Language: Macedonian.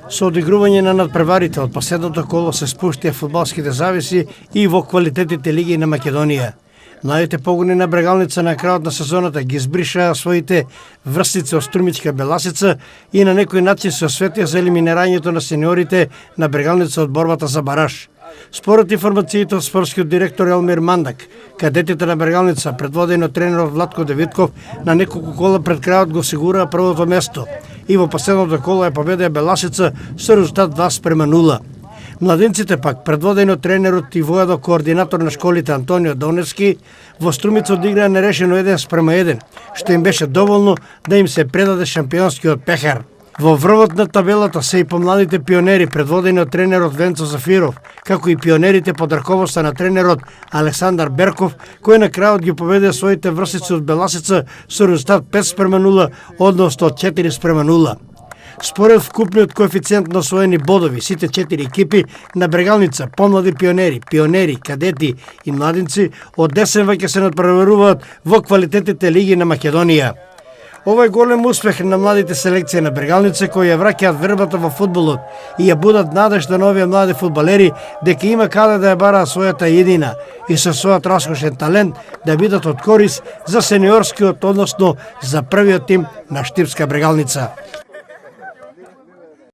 Со одигрување на надпреварите од последното коло се спуштија фудбалските зависи и во квалитетните лиги на Македонија. Младите погони на Брегалница на крајот на сезоната ги избришаа своите врсници од Струмичка Беласица и на некој начин се осветија за елиминирањето на сениорите на Брегалница од борбата за бараж. Според информациите од спортскиот директор Елмир Мандак, кадетите на Брегалница, предводени од тренерот Владко Давидков, на неколку кола пред крајот го осигураа првото место и во последното коло ја победија Беласица со резултат 2:0. Младинците пак, предводени од тренерот и воедно координатор на школите Антонио Доневски, во Струмица одиграа нерешено 1:1, што им беше доволно да им се предаде шампионскиот пехар. Во врвот на табелата се и помладите пионери, предводени од тренерот Венцо Зафиров, како и пионерите под раководство на тренерот Александар Берков, кој на крајот ги победија своите врсници од Беласица со резултат 5:0, односно 4:0. Според вкупниот коефициент на освоени бодови, сите 4 екипи на Брегалница, помлади пионери, кадети и младинци, од десен веќе се надпреваруваат во квалитетните лиги на Македонија. Ова е голем успех на младите селекции на Брегалница кои ја враќаат вербата во фудбалот и ја будат надежда на овие млади фудбалери дека има каде да ја бараат својата едина и со својот раскошен талент да бидат од корис за сениорскиот, односно за првиот тим на Штипска Брегалница.